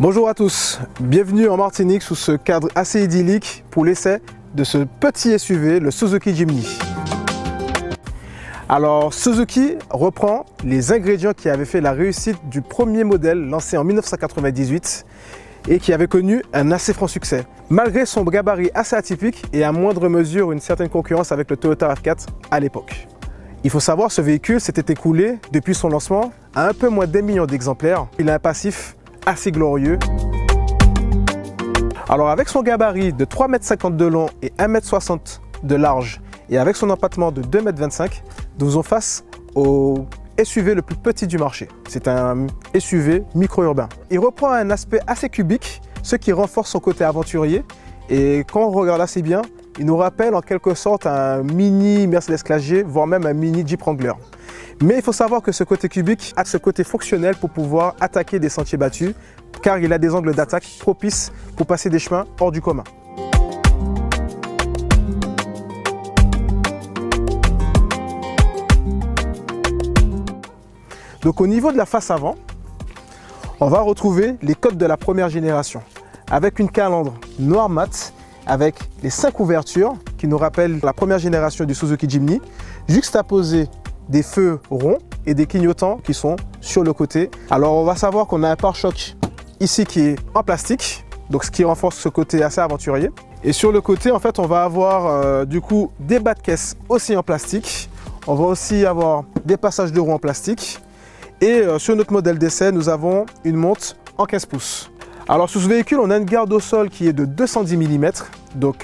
Bonjour à tous, bienvenue en Martinique sous ce cadre assez idyllique pour l'essai de ce petit SUV, le Suzuki Jimny. Alors Suzuki reprend les ingrédients qui avaient fait la réussite du premier modèle lancé en 1998 et qui avait connu un assez franc succès. Malgré son gabarit assez atypique et à moindre mesure une certaine concurrence avec le Toyota RAV4 à l'époque. Il faut savoir, ce véhicule s'était écoulé depuis son lancement à un peu moins d'1 million d'exemplaires. Il a un passif assez glorieux. Alors avec son gabarit de 3,50 m de long et 1,60 m de large et avec son empattement de 2,25 m, nous faisons face au SUV le plus petit du marché. C'est un SUV micro-urbain. Il reprend un aspect assez cubique, ce qui renforce son côté aventurier, et quand on regarde assez bien, il nous rappelle en quelque sorte un mini Mercedes Classe G, voire même un mini Jeep Wrangler. Mais il faut savoir que ce côté cubique a ce côté fonctionnel pour pouvoir attaquer des sentiers battus, car il a des angles d'attaque propices pour passer des chemins hors du commun. Donc au niveau de la face avant, on va retrouver les codes de la première génération, avec une calandre noir mat, avec les 5 ouvertures qui nous rappellent la première génération du Suzuki Jimny, juxtaposés des feux ronds et des clignotants qui sont sur le côté. Alors on va savoir qu'on a un pare-choc ici qui est en plastique, donc ce qui renforce ce côté assez aventurier. Et sur le côté, en fait, on va avoir du coup des bas de caisse aussi en plastique. On va aussi avoir des passages de roues en plastique. Et sur notre modèle d'essai, nous avons une montre en 15 pouces. Alors sur ce véhicule, on a une garde au sol qui est de 210 mm. Donc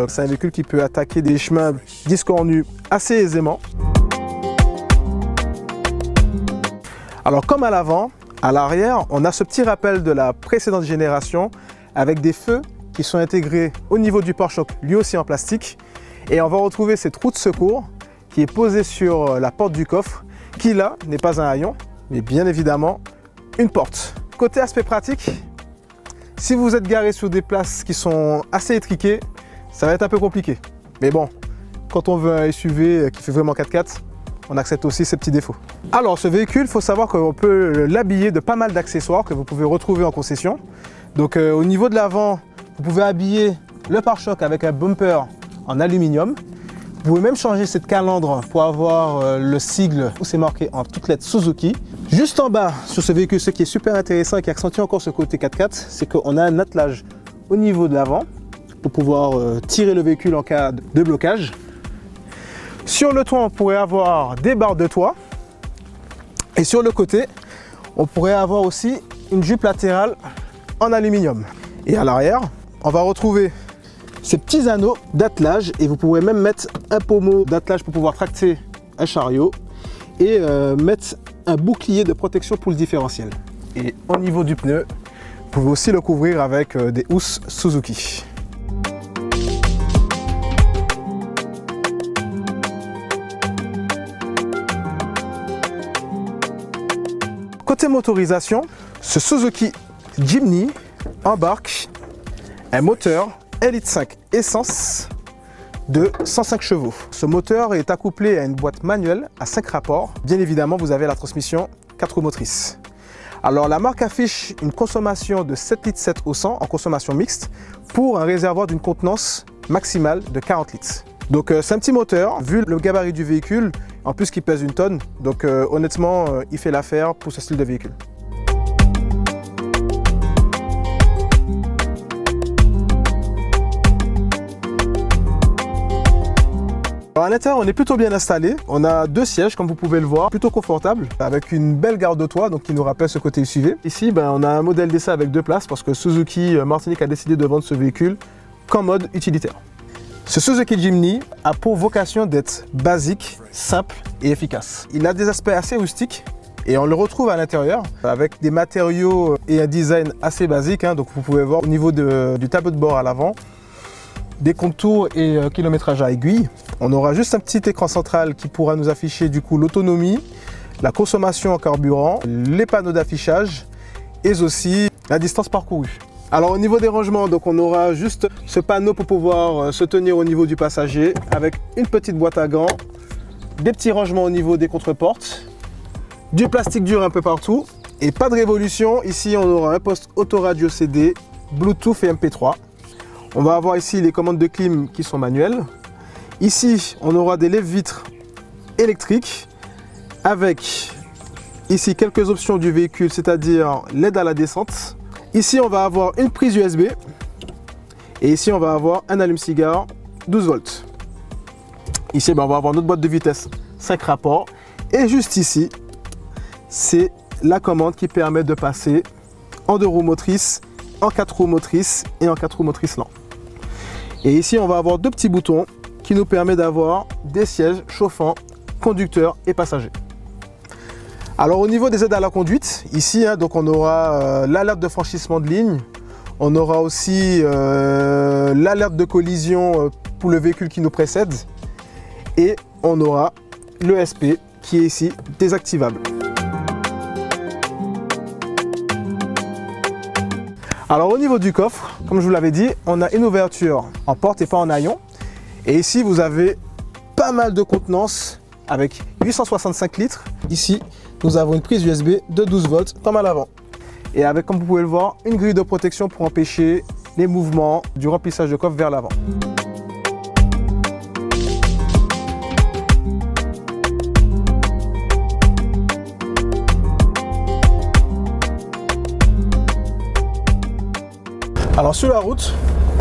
c'est un véhicule qui peut attaquer des chemins discornus assez aisément. Alors comme à l'avant, à l'arrière, on a ce petit rappel de la précédente génération avec des feux qui sont intégrés au niveau du pare-choc, lui aussi en plastique. Et on va retrouver cette roue de secours qui est posée sur la porte du coffre, qui là n'est pas un haillon, mais bien évidemment une porte. Côté aspect pratique, si vous êtes garé sur des places qui sont assez étriquées, ça va être un peu compliqué. Mais bon, quand on veut un SUV qui fait vraiment 4x4, on accepte aussi ces petits défauts. Alors ce véhicule, il faut savoir qu'on peut l'habiller de pas mal d'accessoires que vous pouvez retrouver en concession. Donc au niveau de l'avant, vous pouvez habiller le pare-choc avec un bumper en aluminium. Vous pouvez même changer cette calandre pour avoir le sigle où c'est marqué en toutes lettres Suzuki. Juste en bas sur ce véhicule, ce qui est super intéressant et qui accentue encore ce côté 4x4, c'est qu'on a un attelage au niveau de l'avant pour pouvoir tirer le véhicule en cas de blocage. Sur le toit, on pourrait avoir des barres de toit. Et sur le côté, on pourrait avoir aussi une jupe latérale en aluminium. Et à l'arrière, on va retrouver ces petits anneaux d'attelage et vous pourrez même mettre un pommeau d'attelage pour pouvoir tracter un chariot et mettre un bouclier de protection pour le différentiel. Et au niveau du pneu, vous pouvez aussi le couvrir avec des housses Suzuki. Côté motorisation, ce Suzuki Jimny embarque un moteur Elite 5 essence de 105 chevaux. Ce moteur est accouplé à une boîte manuelle à 5 rapports. Bien évidemment, vous avez la transmission 4 roues motrices. Alors la marque affiche une consommation de 7,7 litres au 100 en consommation mixte pour un réservoir d'une contenance maximale de 40 litres. Donc c'est un petit moteur, vu le gabarit du véhicule, en plus qui pèse 1 tonne, donc honnêtement il fait l'affaire pour ce style de véhicule. Alors à l'intérieur, on est plutôt bien installé. On a 2 sièges, comme vous pouvez le voir, plutôt confortables, avec une belle garde de toit, donc qui nous rappelle ce côté SUV. Ici, on a un modèle d'essai avec 2 places parce que Suzuki Martinique a décidé de vendre ce véhicule qu'en mode utilitaire. Ce Suzuki Jimny a pour vocation d'être basique, simple et efficace. Il a des aspects assez rustiques et on le retrouve à l'intérieur avec des matériaux et un design assez basique. Donc vous pouvez voir au niveau du tableau de bord à l'avant, des contours et kilométrage à aiguille. On aura juste un petit écran central qui pourra nous afficher du coup l'autonomie, la consommation en carburant, les panneaux d'affichage et aussi la distance parcourue. Alors au niveau des rangements, donc on aura juste ce panneau pour pouvoir se tenir au niveau du passager avec une petite boîte à gants, des petits rangements au niveau des contreportes, du plastique dur un peu partout Et pas de révolution, ici on aura un poste autoradio CD, Bluetooth et MP3. On va avoir ici les commandes de clim qui sont manuelles. Ici on aura des lève-vitres électriques avec ici quelques options du véhicule, c'est-à-dire l'aide à la descente. Ici on va avoir une prise USB et ici on va avoir un allume-cigare 12 volts. Ici on va avoir notre boîte de vitesse 5 rapports et juste ici c'est la commande qui permet de passer en 2 roues motrices, en 4 roues motrices et en 4 roues motrices lents. Et ici, on va avoir 2 petits boutons qui nous permettent d'avoir des sièges chauffants, conducteurs et passagers. Alors au niveau des aides à la conduite, ici, donc on aura l'alerte de franchissement de ligne, on aura aussi l'alerte de collision pour le véhicule qui nous précède et on aura l'ESP qui est ici désactivable. Alors au niveau du coffre, comme je vous l'avais dit, on a une ouverture en porte et pas en haillon. Et ici, vous avez pas mal de contenance avec 865 litres. Ici, nous avons une prise USB de 12 volts comme à l'avant. Et avec, comme vous pouvez le voir, une grille de protection pour empêcher les mouvements du remplissage de coffre vers l'avant. Alors sur la route,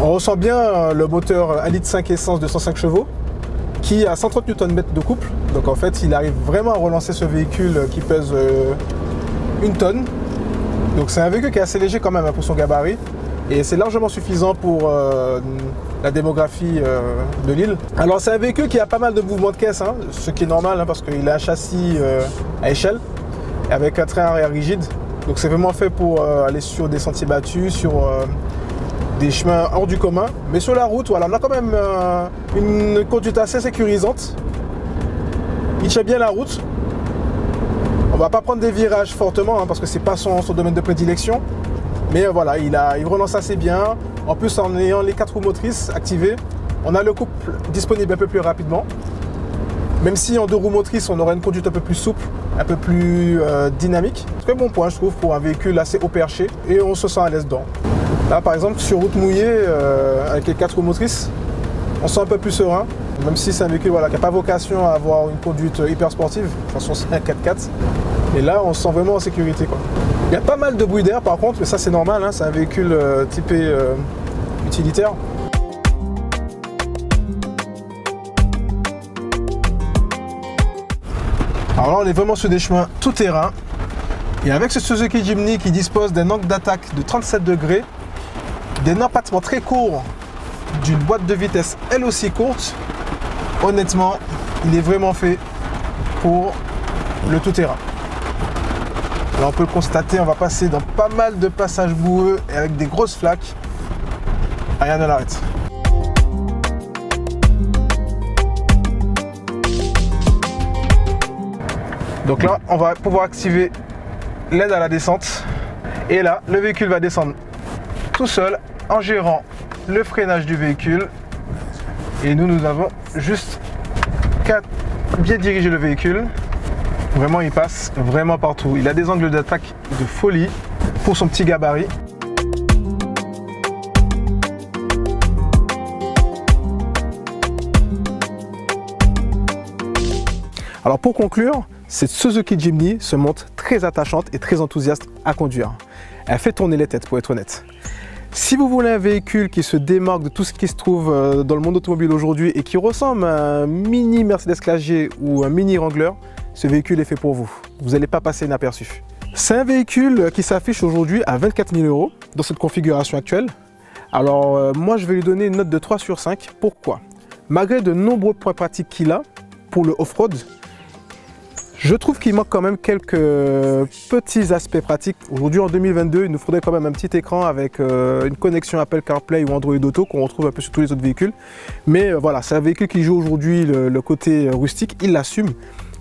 on ressent bien le moteur 1,5 litre essence de 105 chevaux qui a 130 Nm de couple. Donc en fait, il arrive vraiment à relancer ce véhicule qui pèse 1 tonne. Donc c'est un véhicule qui est assez léger quand même pour son gabarit. Et c'est largement suffisant pour la démographie de l'île. Alors c'est un véhicule qui a pas mal de mouvements de caisse, hein, ce qui est normal parce qu'il a un châssis à échelle avec un train arrière rigide. Donc c'est vraiment fait pour aller sur des sentiers battus, sur des chemins hors du commun. Mais sur la route, voilà, on a quand même une conduite assez sécurisante. Il tient bien la route. On va pas prendre des virages fortement parce que c'est pas son domaine de prédilection. Mais voilà, il relance assez bien. En plus, en ayant les 4 roues motrices activées, on a le couple disponible un peu plus rapidement. Même si en 2 roues motrices, on aurait une conduite un peu plus souple, un peu plus dynamique. Très bon point, je trouve, pour un véhicule assez haut perché et on se sent à l'aise dedans. Là, par exemple, sur route mouillée, avec les 4 roues motrices, on se sent un peu plus serein. Même si c'est un véhicule qui n'a pas vocation à avoir une conduite hyper sportive. De toute façon, c'est un 4x4. Et là, on se sent vraiment en sécurité, quoi. Il y a pas mal de bruit d'air, par contre, mais ça, c'est normal. Hein, c'est un véhicule typé utilitaire. Alors là, on est vraiment sur des chemins tout terrain. Et avec ce Suzuki Jimny qui dispose d'un angle d'attaque de 37 degrés, d'un empattement très court, d'une boîte de vitesse elle aussi courte, honnêtement, il est vraiment fait pour le tout terrain. Alors on peut le constater, on va passer dans pas mal de passages boueux et avec des grosses flaques. Rien ne l'arrête. Donc là, on va pouvoir activer l'aide à la descente. Et là, le véhicule va descendre tout seul en gérant le freinage du véhicule. Et nous avons juste qu'à bien diriger le véhicule. Vraiment, il passe vraiment partout. Il a des angles d'attaque de folie pour son petit gabarit. Alors pour conclure, cette Suzuki Jimny se montre très attachante et très enthousiaste à conduire. Elle fait tourner les têtes, pour être honnête. Si vous voulez un véhicule qui se démarque de tout ce qui se trouve dans le monde automobile aujourd'hui et qui ressemble à un mini Mercedes Classe G ou un mini Wrangler, ce véhicule est fait pour vous. Vous n'allez pas passer inaperçu. C'est un véhicule qui s'affiche aujourd'hui à 24 000 € dans cette configuration actuelle. Alors moi je vais lui donner une note de 3 sur 5. Pourquoi? Malgré de nombreux points pratiques qu'il a pour le off-road, je trouve qu'il manque quand même quelques petits aspects pratiques. Aujourd'hui, en 2022, il nous faudrait quand même un petit écran avec une connexion Apple CarPlay ou Android Auto qu'on retrouve un peu sur tous les autres véhicules. Mais voilà, c'est un véhicule qui joue aujourd'hui le côté rustique, il l'assume.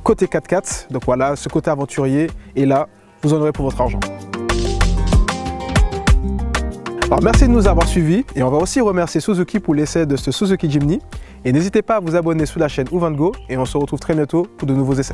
Côté 4x4, donc voilà, ce côté aventurier, et là, vous en aurez pour votre argent. Alors merci de nous avoir suivis et on va aussi remercier Suzuki pour l'essai de ce Suzuki Jimny. Et n'hésitez pas à vous abonner sous la chaîne Ouvango et on se retrouve très bientôt pour de nouveaux essais.